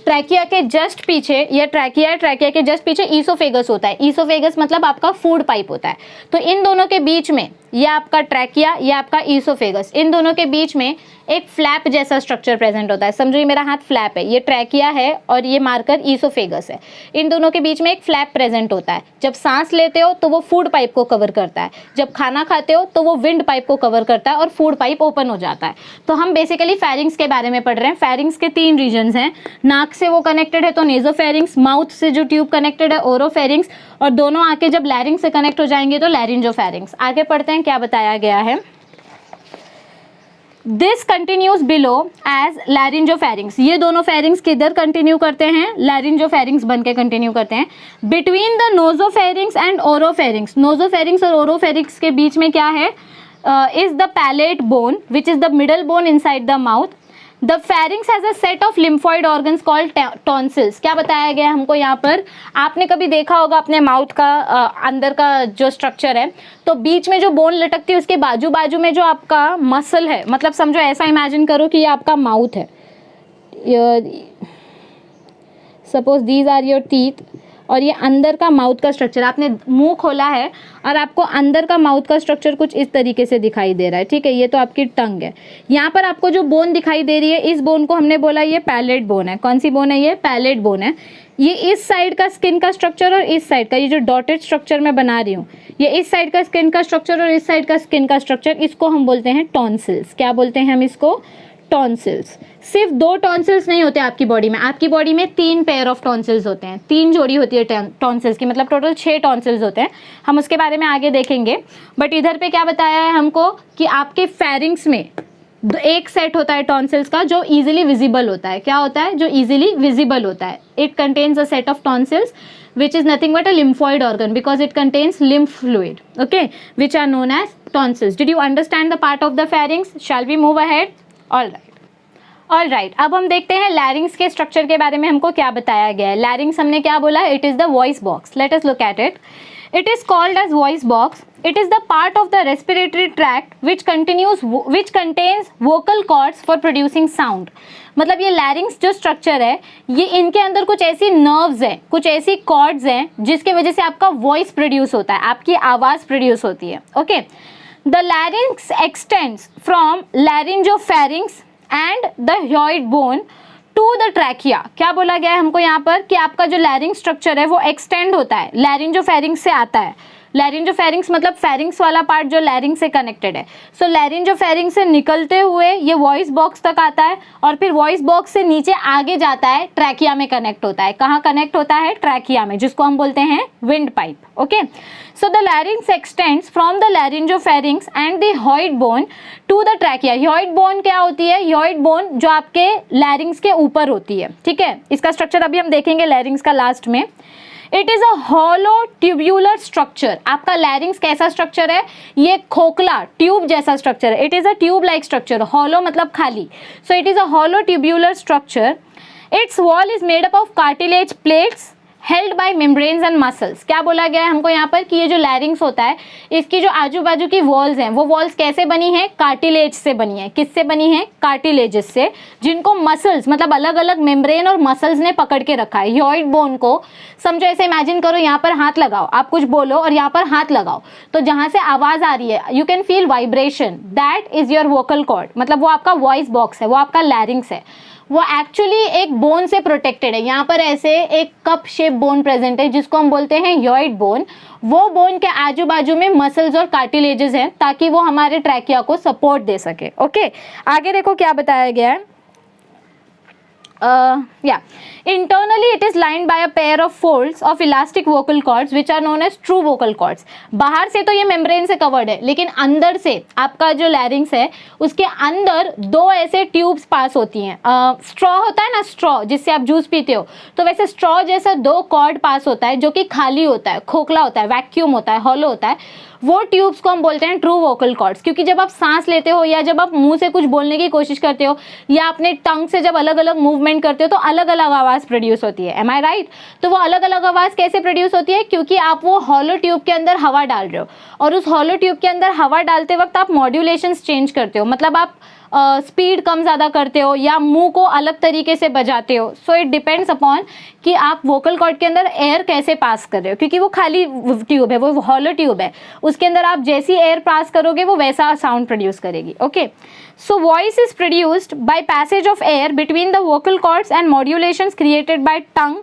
ट्रैकिया के जस्ट पीछे ये ट्रैकिया है, ट्रैकिया के जस्ट पीछे ईसोफेगस होता है। ईसोफेगस मतलब आपका फूड पाइप होता है। तो इन दोनों के बीच में ये आपका ट्रैकिया, ये आपका ईसोफेगस, इन दोनों के बीच में एक फ्लैप जैसा स्ट्रक्चर प्रेजेंट होता है। समझिए मेरा हाथ फ्लैप है, ये ट्रैकिया है और ये मार्कर ईसोफेगस है। इन दोनों के बीच में एक फ्लैप प्रेजेंट होता है। जब सांस लेते हो तो वो फूड पाइप को कवर करता है, जब खाना खाते हो तो वो विंड पाइप को कवर करता है और फूड पाइप ओपन हो जाता है। तो हम बेसिकली फेरिंग्स के बारे में पढ़ रहे हैं। फेरिंग्स के 3 रीजन्स हैं। नाक से वो कनेक्टेड है तो नेजोफेरिंग्स, माउथ से जो ट्यूब कनेक्टेड है ओरोफेरिंग्स, और दोनों आके जब लैरिंग से कनेक्ट हो जाएंगे तो लैरिंजोफेरिंग्स। आगे पढ़ते हैं क्या बताया गया है। This continues below as laryngopharynx. ये दोनों फेरिंग्स किधर कंटिन्यू करते हैं? लैरिंजोफेरिंग्स बन के कंटिन्यू करते हैं। Between the nasopharynx and oropharynx, nasopharynx और ओरोफेरिंग्स के बीच में क्या है? Is the palate bone which is the middle bone inside the mouth. The pharynx has a set of lymphoid organs called tonsils. क्या बताया गया हमको यहाँ पर? आपने कभी देखा होगा अपने माउथ का अंदर का जो स्ट्रक्चर है, तो बीच में जो बोन लटकती है उसके बाजू बाजू में जो आपका मसल है, मतलब समझो ऐसा इमेजिन करो कि ये आपका माउथ है, suppose these are your teeth, और ये अंदर का माउथ का स्ट्रक्चर, आपने मुंह खोला है और आपको अंदर का माउथ का स्ट्रक्चर कुछ इस तरीके से दिखाई दे रहा है, ठीक है। ये तो आपकी टंग है। यहाँ पर आपको जो बोन दिखाई दे रही है, इस बोन को हमने बोला ये पैलेट बोन है। कौन सी बोन है? ये पैलेट बोन है। ये इस साइड का स्किन का स्ट्रक्चर और इस साइड का, ये जो डॉटेड स्ट्रक्चर मैं बना रही हूँ, ये इस साइड का स्किन का स्ट्रक्चर और इस साइड का स्किन का स्ट्रक्चर, इसको हम बोलते हैं टॉन्सिल्स। क्या बोलते हैं हम इसको? टॉन्सिल्स। सिर्फ 2 टॉन्सिल्स नहीं होते आपकी बॉडी में, आपकी बॉडी में 3 पेयर ऑफ टॉन्सिल्स होते हैं, 3 जोड़ी होती है टॉन्सिल्स की, मतलब टोटल 6 टॉन्सिल्स होते हैं। हम उसके बारे में आगे देखेंगे। बट इधर पे क्या बताया है हमको कि आपके फेरिंग्स में एक सेट होता है टॉन्सिल्स का जो इजीली विजिबल होता है। क्या होता है? जो इजीली विजिबल होता है। It contains a set of tonsils which is nothing but a lymphoid organ because it contains lymph fluid, okay, which are known as tonsils. Did you understand the part of the pharynx? Shall we move ahead? All right. अब हम देखते हैं लैरिंग्स के स्ट्रक्चर के बारे में हमको क्या बताया गया है। लैरिंग्स हमने क्या बोला? It is the voice box. Let us look at it. It is called as voice box. It is the part of the respiratory tract which contains vocal cords for producing sound. मतलब ये लैरिंग्स जो स्ट्रक्चर है, ये इनके अंदर कुछ ऐसी नर्व्स हैं, कुछ ऐसी कॉर्ड्स हैं जिसके वजह से आपका वॉइस प्रोड्यूस होता है, आपकी आवाज़ प्रोड्यूस होती है। Okay, the larynx extends from laryngopharynx and the hyoid bone to the trachea. क्या बोला गया है हमको यहाँ पर कि आपका जो लैरिंग स्ट्रक्चर है वो एक्सटेंड होता है, लैरिंजोफेरिंग्स से आता है। लैरिंजोफेरिंग्स मतलब फेरिंग्स वाला पार्ट जो लैरिंग से कनेक्टेड है। सो लैरिंजोफेरिंग्स से निकलते हुए ये वॉइस बॉक्स तक आता है और फिर वॉइस बॉक्स से नीचे आगे जाता है, ट्रैकिया में कनेक्ट होता है। कहाँ कनेक्ट होता है? ट्रैकिया में, जिसको हम बोलते हैं wind pipe. Okay, so the larynx extends from the laryngopharynx and the hyoid bone to the trachea. Hyoid bone क्या होती है? ह्योइड बोन जो आपके लैरिंग्स के ऊपर होती है, ठीक है। इसका स्ट्रक्चर अभी हम देखेंगे लैरिंग्स का लास्ट में। It is a hollow tubular structure. आपका लैरिंग्स कैसा स्ट्रक्चर है? ये खोखला ट्यूब जैसा स्ट्रक्चर है। It is a tube like structure. Hollow मतलब खाली, so it is a hollow tubular structure. It's wall is made up of cartilage plates held by membranes and muscles. क्या बोला गया है हमको यहाँ पर कि ये जो लैरिंग्स होता है इसकी जो आजू बाजू की वॉल्स हैं वो वॉल्स कैसे बनी है, कार्टिलेज से बनी है। किससे बनी है, कार्टिलेजेस से, जिनको मसल्स मतलब अलग अलग मेम्ब्रेन और मसल्स ने पकड़ के रखा है। ह्योइड बोन को समझो ऐसे इमेजिन करो, यहाँ पर हाथ लगाओ, आप कुछ बोलो और यहाँ पर हाथ लगाओ, तो जहाँ से आवाज आ रही है you can feel vibration, that is your vocal cord, मतलब वो आपका वॉइस बॉक्स है, वो आपका लैरिंग्स है। वो एक्चुअली एक बोन से प्रोटेक्टेड है। यहाँ पर ऐसे एक कप शेप बोन प्रेजेंट है जिसको हम बोलते हैं ह्योइड बोन। वो बोन के आजू बाजू में मसल्स और कार्टिलेजेस हैं ताकि वो हमारे ट्रैकिया को सपोर्ट दे सके। ओके, आगे देखो क्या बताया गया है। Internally it is lined by a pair of folds of elastic vocal cords which are known as true vocal cords। बाहर से तो ये मेम्ब्रेन से कवर्ड है, लेकिन अंदर से आपका जो लैरिंग्स है उसके अंदर दो ऐसे ट्यूब्स पास होती हैं। स्ट्रॉ होता है ना, स्ट्रॉ जिससे आप जूस पीते हो, तो वैसे स्ट्रॉ जैसा दो कॉर्ड पास होता है जो कि खाली होता है, खोखला होता है, वैक्यूम होता है, हॉलो होता है। वो ट्यूब्स को हम बोलते हैं ट्रू वोकल कॉर्ड्स, क्योंकि जब आप सांस लेते हो या जब आप मुंह से कुछ बोलने की कोशिश करते हो या अपने टंग से जब अलग अलग मूवमेंट करते हो तो अलग अलग आवाज़ प्रोड्यूस होती है। एम आई राइट? तो वो अलग अलग आवाज़ कैसे प्रोड्यूस होती है, क्योंकि आप वो हॉलो ट्यूब के अंदर हवा डाल रहे हो और उस हॉलो ट्यूब के अंदर हवा डालते वक्त आप मॉड्यूलेशंस चेंज करते हो, मतलब आप स्पीड कम ज़्यादा करते हो या मुंह को अलग तरीके से बजाते हो। सो इट डिपेंड्स अपॉन कि आप वोकल कॉर्ड के अंदर एयर कैसे पास कर रहे हो, क्योंकि वो खाली ट्यूब है, वो हॉलो ट्यूब है, उसके अंदर आप जैसी एयर पास करोगे वो वैसा साउंड प्रोड्यूस करेगी। Okay, so voice is produced by passage of air between the vocal cords and मॉड्यूलेशंस created by tongue,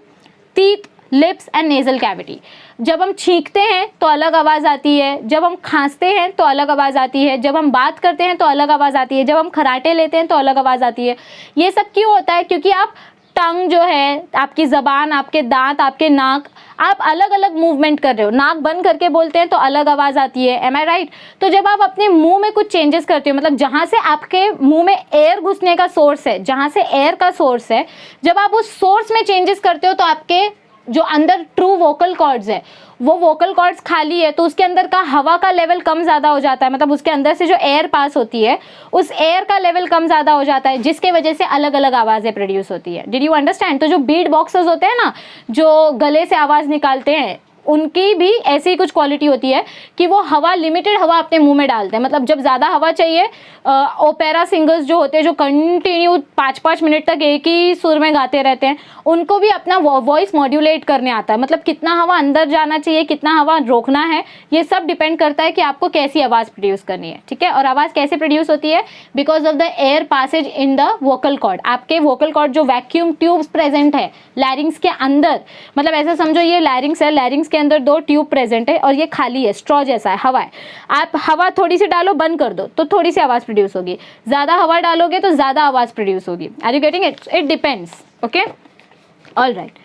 teeth, lips and nasal cavity. जब हम छींकते हैं तो अलग आवाज़ आती है, जब हम खांसते हैं तो अलग आवाज़ आती है, जब हम बात करते हैं तो अलग आवाज़ आती है, जब हम खराटे लेते हैं तो अलग आवाज़ आती है। ये सब क्यों होता है? क्योंकि आप टंग जो है, आपकी ज़बान, आपके दांत, आपके नाक, आप अलग अलग मूवमेंट कर रहे हो। नाक बंद करके बोलते हैं तो अलग आवाज़ आती है। एम आई राइट? तो जब आप अपने मुंह में कुछ चेंजेस करते हो, मतलब जहाँ से आपके मुंह में एयर घुसने का सोर्स है, जहाँ से एयर का सोर्स है, जब आप उस सोर्स में चेंजेस करते हो तो आपके जो अंदर ट्रू वोकल कॉर्ड्स है वो वोकल कॉर्ड्स खाली है, तो उसके अंदर का हवा का लेवल कम ज़्यादा हो जाता है, मतलब उसके अंदर से जो एयर पास होती है उस एयर का लेवल कम ज़्यादा हो जाता है, जिसके वजह से अलग अलग आवाज़ें प्रोड्यूस होती है। Did you understand? तो जो बीट बॉक्सेस होते हैं ना, जो गले से आवाज़ निकालते हैं, उनकी भी ऐसी ही कुछ क्वालिटी होती है कि वो हवा, लिमिटेड हवा अपने मुंह में डालते हैं। मतलब जब ज़्यादा हवा चाहिए, ओपेरा सिंगर्स जो होते हैं जो कंटिन्यू 5-5 मिनट तक एक ही सुर में गाते रहते हैं, उनको भी अपना वॉइस मॉड्यूलेट करने आता है। मतलब कितना हवा अंदर जाना चाहिए, कितना हवा रोकना है, ये सब डिपेंड करता है कि आपको कैसी आवाज़ प्रोड्यूस करनी है। ठीक है, और आवाज़ कैसे प्रोड्यूस होती है? Because of the air passage in the vocal cord. आपके वोकल कॉर्ड जो वैक्यूम ट्यूब्स प्रेजेंट है लैरिंग्स के अंदर, मतलब ऐसा समझो ये लैरिंग्स है, लैरिंग्स के अंदर दो ट्यूब प्रेजेंट है और ये खाली है, स्ट्रॉ जैसा है, हवा है। आप हवा थोड़ी सी डालो, बंद कर दो तो थोड़ी सी आवाज़ प्रोड्यूस होगी, ज़्यादा हवा डालोगे तो ज़्यादा आवाज़ प्रोड्यूस होगी। Are you getting it? It depends. Okay, all right.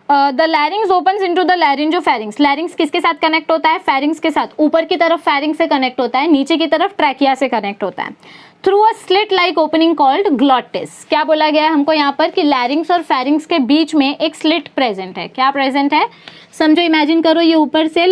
The larynx opens into the laryngopharynx. Larynx किसके साथ कनेक्ट होता है? फैरिंग्स के साथ। ऊपर की तरफ फैरिंग्स से कनेक्ट होता है, नीचे की तरफ ट्रैकिया से कनेक्ट होता है through a slit like opening called glottis. क्या बोला गया है हमको यहाँ पर कि लैरिंग्स और फैरिंग्स के बीच में एक स्लिट प्रेजेंट है। क्या प्रेजेंट है? समझो, इमेजिन करो ये ऊपर से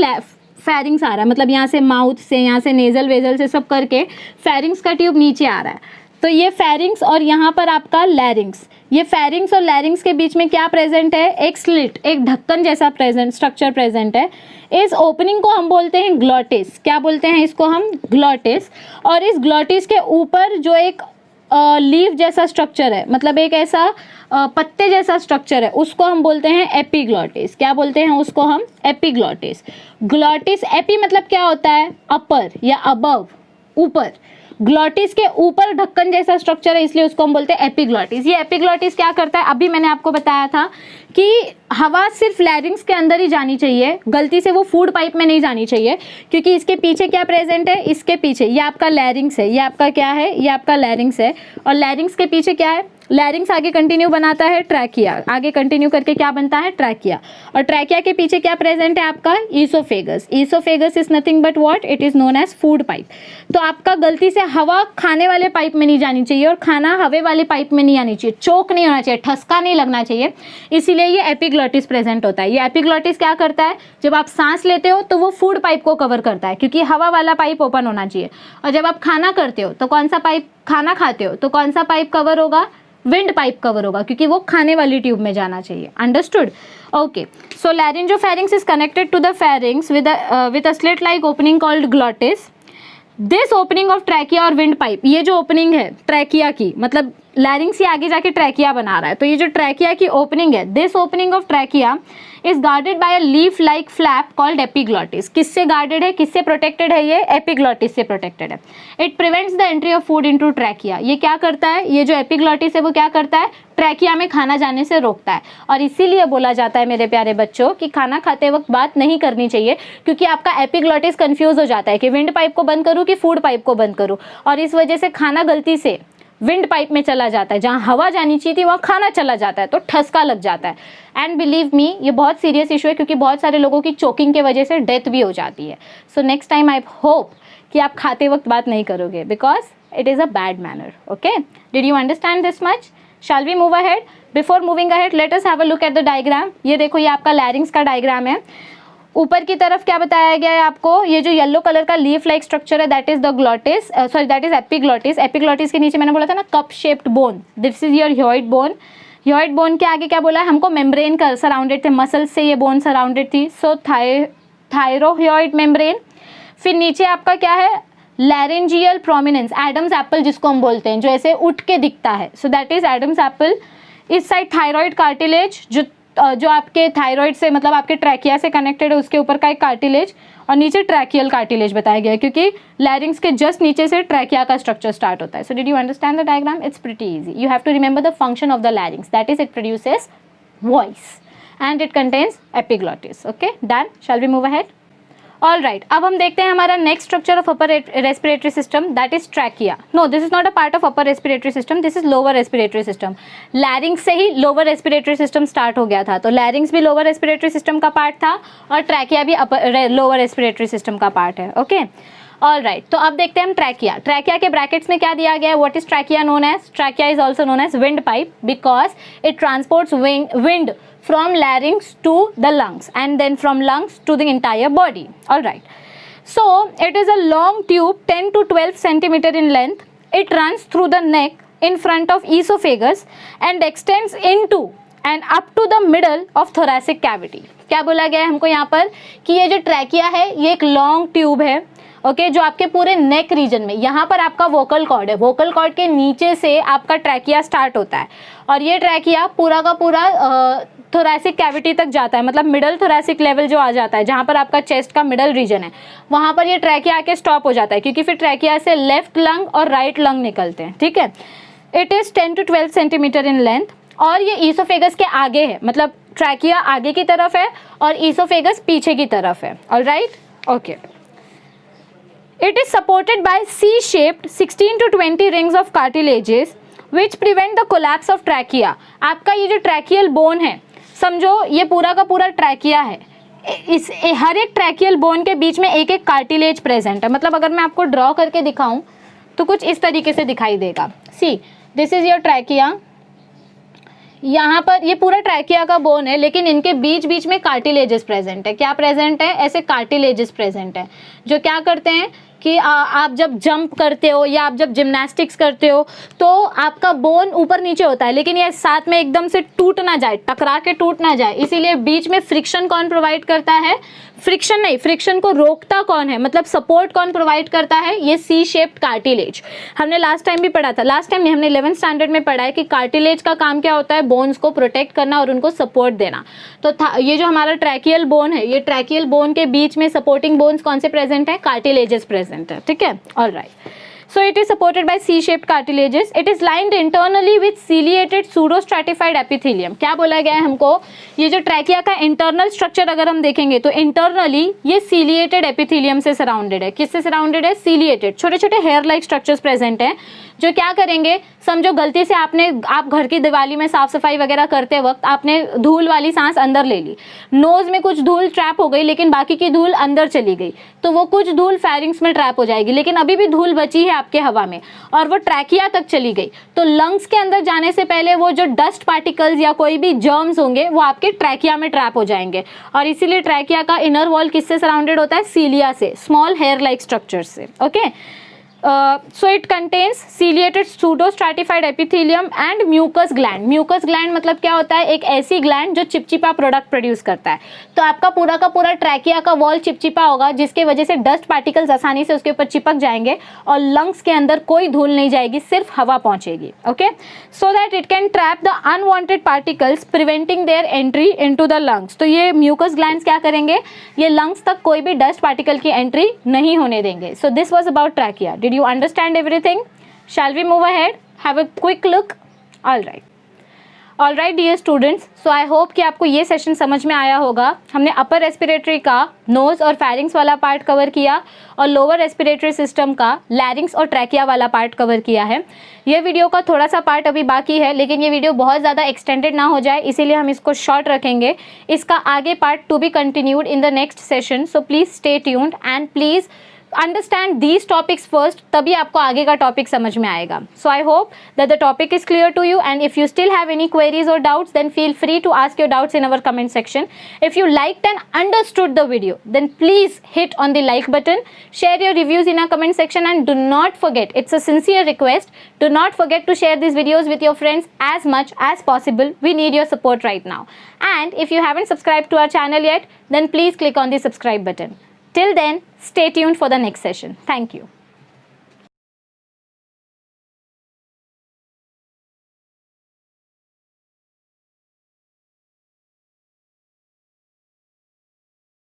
फैरिंग्स आ रहा है, मतलब यहाँ से माउथ से, यहाँ से नेजल वेजल से सब करके फैरिंग्स का ट्यूब नीचे आ रहा है, तो ये फैरिंग्स और यहाँ पर आपका लैरिंग्स, ये फैरिंग्स और लैरिंग्स के बीच में क्या प्रेजेंट है? एक स्लिट, एक ढक्कन जैसा प्रेजेंट स्ट्रक्चर प्रेजेंट है। इस ओपनिंग को हम बोलते हैं ग्लॉटिस। क्या बोलते हैं इसको हम? ग्लॉटिस। और इस ग्लॉटिस के ऊपर जो एक लीफ जैसा स्ट्रक्चर है, मतलब एक ऐसा पत्ते जैसा स्ट्रक्चर है, उसको हम बोलते हैं एपीग्लॉटिस। क्या बोलते हैं उसको हम? एपीग्लॉटिस। ग्लॉटिस, एपी मतलब क्या होता है? अपर या अबव, ऊपर। ग्लॉटिस के ऊपर ढक्कन जैसा स्ट्रक्चर है, इसलिए उसको हम बोलते हैं एपीग्लॉटिस। ये एपीग्लॉटिस क्या करता है? अभी मैंने आपको बताया था कि हवा सिर्फ लैरिंग्स के अंदर ही जानी चाहिए, गलती से वो फूड पाइप में नहीं जानी चाहिए, क्योंकि इसके पीछे क्या प्रेजेंट है? इसके पीछे ये आपका लैरिंग्स है, ये आपका क्या है? ये आपका लैरिंग्स है। और लैरिंग्स के पीछे क्या है? लैरिंग्स आगे कंटिन्यू बनाता है ट्रैकिया, आगे कंटिन्यू करके क्या बनता है? ट्रैकिया। और ट्रैकिया के पीछे क्या प्रेजेंट है? आपका oesophagus. Oesophagus is nothing but what? It is known as food pipe. तो आपका गलती से हवा खाने वाले पाइप में नहीं जानी चाहिए और खाना हवे वाले पाइप में नहीं आनी चाहिए, चोक नहीं होना चाहिए, ठसका नहीं लगना चाहिए, इसीलिए ये एपीग्लॉटिस प्रेजेंट होता है। ये एपीग्लॉटिस क्या करता है? जब आप सांस लेते हो तो वो फूड पाइप को कवर करता है, क्योंकि हवा वाला पाइप ओपन होना चाहिए। और जब आप खाना करते हो तो कौन सा पाइप, खाना खाते हो तो कौन सा पाइप कवर होगा? विंड पाइप कवर होगा, क्योंकि वो खाने वाली ट्यूब में जाना चाहिए। Understood? Okay, so laryngopharynx is connected to the pharynx with a slit like opening called glottis. This opening of trachea और विंड पाइप, ये जो ओपनिंग है ट्रैकिया की, मतलब लैरिंग से आगे जाके ट्रैकिया बना रहा है, तो ये जो ट्रैकिया की ओपनिंग है, this opening of trachea is guarded by a leaf like flap called epiglottis. किससे गार्डेड है, किससे प्रोटेक्टेड है? ये एपिग्लॉटिस से प्रोटेक्टेड है। It prevents the entry of food into trachea. ये क्या करता है, ये जो एपिग्लॉटिस है वो क्या करता है, ट्रैकिया में खाना जाने से रोकता है। और इसीलिए बोला जाता है मेरे प्यारे बच्चों कि खाना खाते वक्त बात नहीं करनी चाहिए, क्योंकि आपका एपिग्लॉटिस कंफ्यूज हो जाता है कि विंड पाइप को बंद करूँ कि फूड पाइप को बंद करूँ, और इस वजह से खाना गलती से विंड पाइप में चला जाता है, जहाँ हवा जानी चाहिए थी वहाँ खाना चला जाता है, तो ठसका लग जाता है। एंड बिलीव मी, ये बहुत सीरियस इशू है, क्योंकि बहुत सारे लोगों की चोकिंग के वजह से डेथ भी हो जाती है। So next time I hope कि आप खाते वक्त बात नहीं करोगे, because it is a bad manner. Okay, did you understand this much? Shall we move ahead? Before moving ahead let us have a look at the diagram. ये देखो, ये आपका लैरिंग्स का डायग्राम है। ऊपर की तरफ क्या बताया गया है आपको, ये जो येलो कलर का लीफ लाइक स्ट्रक्चर है that is the glottis, sorry that is epiglottis. Epiglottis के नीचे मैंने बोला था ना cup shaped bone, this is your hyoid bone. Hyoid bone के आगे क्या बोला है हमको, मेम्ब्रेन का सराउंडेड थे, मसल्स से ये बोन सराउंडेड थी, सो थायरोह्योइड मेम्ब्रेन। फिर नीचे आपका क्या है, लैरेंजियल प्रोमिनेंस, एडम्स एप्पल जिसको हम बोलते हैं, जो ऐसे उठ के दिखता है, सो दैट इज एडम्स एप्पल। इस साइड थायराइड कार्टिलेज, जो आपके थायराइड से मतलब आपके ट्रैकिया से कनेक्टेड है, उसके ऊपर का एक कार्टिलेज, और नीचे ट्रैकियल कार्टिलेज बताया गया है, क्योंकि लैरिंग्स के जस्ट नीचे से ट्रैकिया का स्ट्रक्चर स्टार्ट होता है। So did you understand the diagram? It's pretty easy. You have to remember the function of the larynx, that is it produces voice and it contains epiglottis. Okay, done. Shall we move ahead? All right, अब हम देखते हैं हमारा next structure of upper respiratory system, that is trachea. No, this is not a part of upper respiratory system, this is lower respiratory system. Larynx से ही लोअर रेस्पिरेटरी सिस्टम स्टार्ट हो गया था, तो लैरिंग्स भी लोअर रेस्पिरेटरी सिस्टम का पार्ट था और ट्रैकिया भी लोअर रेस्पिरेटरी सिस्टम का पार्ट है। ओके, ऑल राइट, तो अब देखते हैं हम ट्रैकिया। ट्रैकिया के ब्रैकेट्स में क्या दिया गया है, what is trachea known as? Trachea is also known as wind pipe because it transports wind from larynx to the lungs and then from lungs to the entire body. All right, so it is a long tube 10 to 12 centimeter in length. It runs through the neck in front of esophagus and extends into and up to the middle of thoracic cavity. क्या बोला गया है हमको यहाँ पर कि ये जो ट्रैकिया है ये एक लॉन्ग ट्यूब है, ओके, जो आपके पूरे नेक रीजन में, यहाँ पर आपका वोकल कॉर्ड है, वोकल कॉर्ड के नीचे से आपका ट्रैकिया स्टार्ट होता है, और ये ट्रैकिया पूरा का पूरा थोरैसिक कैविटी तक जाता है, मतलब मिडल थोरैसिक लेवल जो आ जाता है, जहाँ पर आपका चेस्ट का मिडल रीजन है, वहाँ पर ये ट्रैकिया आके स्टॉप हो जाता है, क्योंकि फिर ट्रैकिया से लेफ्ट लंग और राइट लंग निकलते हैं। ठीक है, it is 10 to 12 centimetre in length, और ये ईसोफेगस के आगे है, मतलब ट्रैकिया आगे की तरफ है और ईसोफेगस पीछे की तरफ है। All right, okay. It is supported by C-shaped 16 to 20 rings of cartilages which prevent the collapse of trachea. आपका ये जो ट्रैकियल बोन है, समझो ये पूरा का पूरा ट्रैकिया है, इस हर एक ट्रैकियल बोन के बीच में एक एक कार्टिलेज प्रेजेंट है। मतलब अगर मैं आपको ड्रॉ करके दिखाऊं तो कुछ इस तरीके से दिखाई देगा। सी, दिस इज योर ट्रैकिया, यहाँ पर ये पूरा ट्रैकिया का बोन है, लेकिन इनके बीच बीच में कार्टिलेजेस प्रेजेंट है। क्या प्रेजेंट है? ऐसे कार्टिलेजेस प्रेजेंट है जो क्या करते हैं कि आप जब जंप करते हो या आप जब जिम्नास्टिक्स करते हो तो आपका बोन ऊपर नीचे होता है, लेकिन ये साथ में एकदम से टूट ना जाए, टकरा के टूट ना जाए, इसीलिए बीच में फ्रिक्शन कौन प्रोवाइड करता है? फ्रिक्शन नहीं, फ्रिक्शन को रोकता कौन है, मतलब सपोर्ट कौन प्रोवाइड करता है? ये सी शेप्ड कार्टिलेज। हमने लास्ट टाइम भी पढ़ा था, लास्ट टाइम नहीं, हमने 11th स्टैंडर्ड में पढ़ा है कि कार्टिलेज का काम क्या होता है? बोन्स को प्रोटेक्ट करना और उनको सपोर्ट देना। तो ये जो हमारा ट्रैकियल बोन है, ये ट्रैकियल बोन के बीच में सपोर्टिंग बोन्स कौन से प्रेजेंट है? कार्टिलेजेस प्रेजेंट है। ठीक है, all right. So it is supported by C-shaped cartilages. It is lined internally with ciliated pseudostratified epithelium. क्या बोला गया है हमको? ये जो ट्रैकिया का इंटरनल स्ट्रक्चर अगर हम देखेंगे तो इंटरनली ये सीलिएटेड एपिथेलियम से सराउंडेड है। किससे सराउंडेड है? सीलिएटेड। छोटे छोटे हेयर लाइक स्ट्रक्चर्स प्रेजेंट हैं जो क्या करेंगे, समझो गलती से आप घर की दिवाली में साफ सफाई वगैरह करते वक्त आपने धूल वाली सांस अंदर ले ली, नोज में कुछ धूल ट्रैप हो गई लेकिन बाकी की धूल अंदर चली गई, तो वो कुछ धूल फेरिंग्स में ट्रैप हो जाएगी, लेकिन अभी भी धूल बची है आपके हवा में और वो ट्रैकिया तक चली गई, तो लंग्स के अंदर जाने से पहले वो जो डस्ट पार्टिकल्स या कोई भी जर्म्स होंगे वो आपके ट्रैकिया में ट्रैप हो जाएंगे। और इसीलिए ट्रैकिया का इनर वॉल किससे सराउंडेड होता है? सीलिया से, स्मॉल हेयर लाइक स्ट्रक्चर से। Okay, So it contains ciliated pseudostratified epithelium and mucus gland. Mucus gland मतलब क्या होता है, एक ऐसी ग्लैंड जो चिपचिपा प्रोडक्ट प्रोड्यूस करता है। तो आपका पूरा का पूरा ट्रैकिया का वॉल चिपचिपा होगा, जिसके वजह से डस्ट पार्टिकल्स आसानी से उसके ऊपर चिपक जाएंगे और लंग्स के अंदर कोई धूल नहीं जाएगी, सिर्फ हवा पहुंचेगी। Okay, so that it can trap the unwanted particles preventing there entry into the lungs. तो ये म्यूकस ग्लैंड्स क्या करेंगे, ये लंग्स तक कोई भी डस्ट पार्टिकल की एंट्री नहीं होने देंगे। So this was about trachea. Did you understand everything? Shall we move ahead? Have a quick look. All right dear students. So I hope कि आपको ये सेशन समझ में आया होगा। हमने अपर रेस्पिरेटरी का नोज और फैरिंग्स वाला पार्ट कवर किया और लोअर रेस्पिरेटरी सिस्टम का लैरिंग्स और ट्रैकिया वाला पार्ट कवर किया है। ये वीडियो का थोड़ा सा पार्ट अभी बाकी है, लेकिन ये वीडियो बहुत ज़्यादा एक्सटेंडेड ना हो जाए, इसीलिए हम इसको शॉर्ट रखेंगे। इसका आगे part to be continued in the next session. So please stay tuned and please understand these topics first, तभी आपको आगे का टॉपिक समझ में आएगा। So I hope that the topic is clear to you, and if you still have any queries और doubts then feel free to ask your doubts in our comment section. If you liked and understood the video, then please hit on the like button, share your reviews in our comment section, and do not forget, it's a sincere request, do not forget to share these videos with your friends as much as possible. We need your support right now. And if you haven't subscribed to our channel yet, then please click on the subscribe button. Till then, stay tuned for the next session. Thank you.